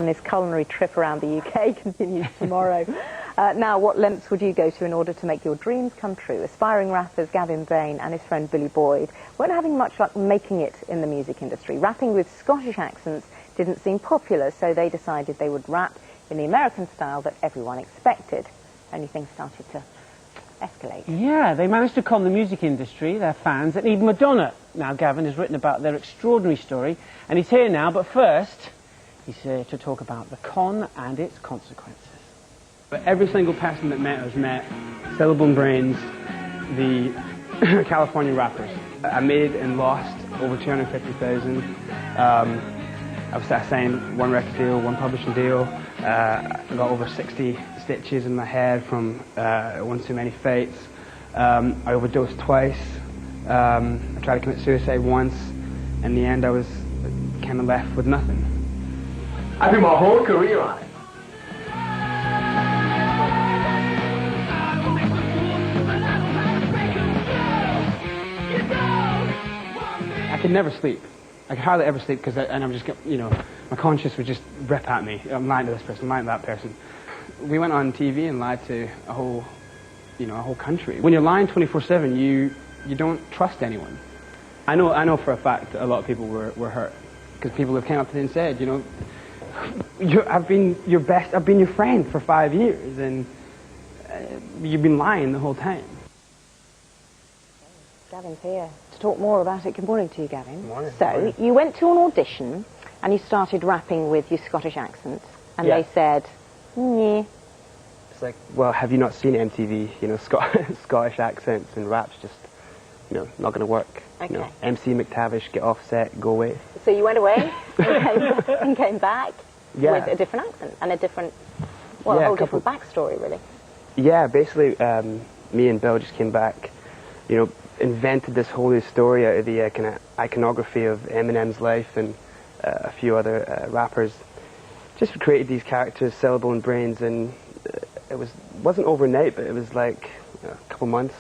And his culinary trip around the UK continues tomorrow. Now, what lengths would you go to in order to make your dreams come true? Aspiring rappers Gavin Bain and his friend Billy Boyd weren't having much luck making it in the music industry. Rapping with Scottish accents didn't seem popular, so they decided they would rap in the American style that everyone expected. Only things started to escalate. Yeah, they managed to con the music industry, their fans, and even Madonna. Now, Gavin has written about their extraordinary story, and he's here now, but first, he's here to talk about the con and its consequences. But every single person that met us met Silibil and Brains, the California rappers. I made and lost over 250,000. I signed one record deal, one publishing deal. I got over 60 stitches in my head from one too many fights. I overdosed twice. I tried to commit suicide once. In the end, I was kind of left with nothing. I put my whole career on it. I could never sleep. I could hardly ever sleep because I'm just, you know, my conscience would just rip at me. I'm lying to this person, I'm lying to that person. We went on TV and lied to a whole, you know, a whole country. When you're lying 24/7, you don't trust anyone. I know for a fact a lot of people were hurt because people have came up to me and said, you know, I've been your friend for 5 years, and you've been lying the whole time. Gavin's here to talk more about it. Good morning to you, Gavin. Good morning. So, you went to an audition and you started rapping with your Scottish accent, and Yeah. they said, yeah. It's like, well, have you not seen MTV? You know, Scottish accents and raps just, you know, not going to work. Okay. You know, MC McTavish, get off set, go away. So you went away and came back Yeah. with a different accent and a different, well, Yeah, a whole different backstory, really. Yeah, basically, me and Bill just came back, you know, invented this whole new story out of the kind of iconography of Eminem's life and a few other rappers. Just created these characters, Silibil and Brains, and it wasn't overnight, but it was like a couple months,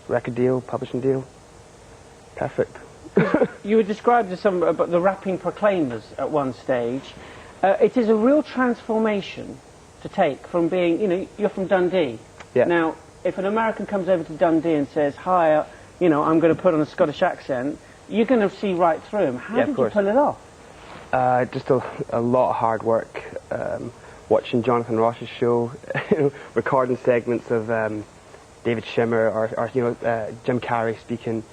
record deal, publishing deal. Perfect. You were described as the rapping proclaimers at one stage. It is a real transformation to take from being, you know, you're from Dundee. Yeah. Now, if an American comes over to Dundee and says, hi, you know, I'm going to put on a Scottish accent, you're going to see right through him. How did you pull it off? Just a lot of hard work. Watching Jonathan Ross's show, you know, recording segments of David Schimmer or you know, Jim Carrey speaking,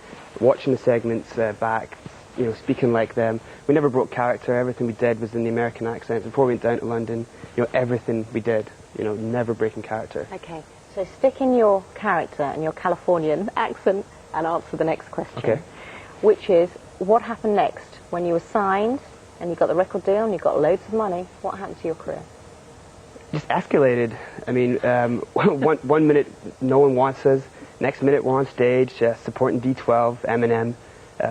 watching the segments back, you know, speaking like them. We never broke character. Everything we did was in the American accent. Before we went down to London, you know, everything we did, you know, never breaking character. Okay, so stick in your character and your Californian accent and answer the next question. Okay. Which is, what happened next? When you were signed and you got the record deal and you got loads of money, what happened to your career? Just escalated. I mean, one minute no one wants us, next minute we're on stage supporting D12, Eminem,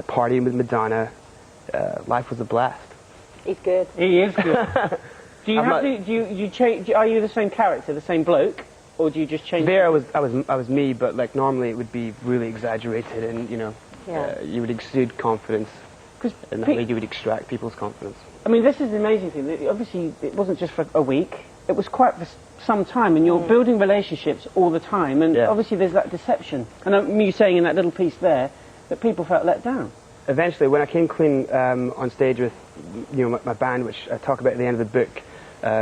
partying with Madonna. Life was a blast. He's good. He is good. Do you change? Are you the same character, the same bloke, or do you just change? There, I was me, but like normally it would be really exaggerated, and you know, you would exude confidence, and that way you would extract people's confidence. I mean, this is the amazing thing. Obviously, it wasn't just for a week. It was quite for some time, and you're building relationships all the time, and obviously there's that deception. And me saying in that little piece there that people felt let down. Eventually, when I came clean on stage with, you know, my band, which I talk about at the end of the book,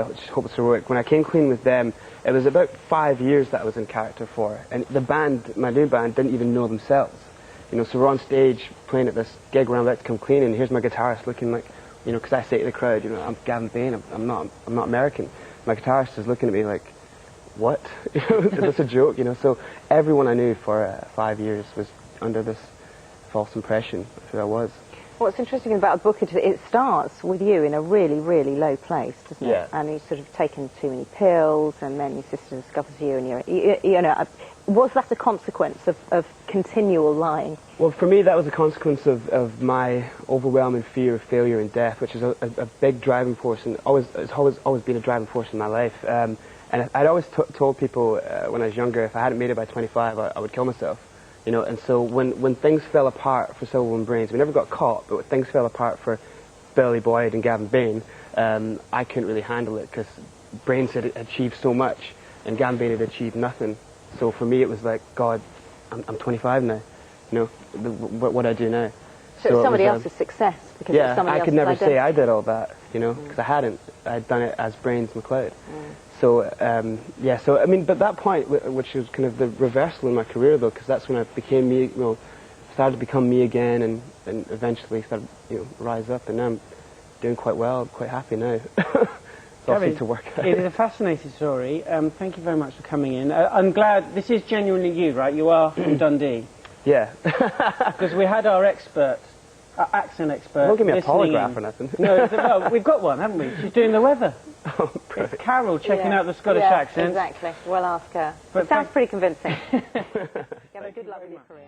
which is Hopeless Heroic, when I came clean with them, it was about 5 years that I was in character for, and the band, my new band, didn't even know themselves. You know, so we're on stage playing at this gig where I'm about to come clean, and here's my guitarist looking like, you know, because I say to the crowd, you know, I'm Gavin Bain, I'm not American. My guitarist is looking at me like, what? You know, is this a joke? You know, so everyone I knew for 5 years was under this false impression of who I was. What's interesting about the book is it starts with you in a really, really low place, doesn't it? Yeah. And you've sort of taken too many pills, and then your sister discovers you, and you know, was that a consequence of continual lying? Well, for me, that was a consequence of my overwhelming fear of failure and death, which is a big driving force, and it's always been a driving force in my life. And I'd always told people when I was younger, if I hadn't made it by 25, I would kill myself. You know, and so when things fell apart for Silibil and Brains, we never got caught, but when things fell apart for Billy Boyd and Gavin Bain, I couldn't really handle it because Brains had achieved so much and Gavin Bain had achieved nothing. So for me it was like, God, I'm 25 now, you know, what do I do now? So it was somebody else's success. Because yeah, somebody I could never identity. say I did all that, you know, because I hadn't. I'd done it as Brains McLeod. So, yeah, so, I mean, but that point, which was kind of the reversal in my career, though, because that's when I became me, you know, started to become me again, and eventually started, you know, rise up, and now I'm doing quite well. I'm quite happy now. It's all seemed to work out. It is a fascinating story. Thank you very much for coming in. I'm glad, this is genuinely you, right? You are from Dundee. Yeah. Because we had our expert, our accent expert. Don't give me a polygraph or nothing. No, well, we've got one, haven't we? She's doing the weather. Oh, it's Carol checking out the Scottish accent. Exactly. We'll ask her. But it sounds pretty convincing. Have a good luck with your career.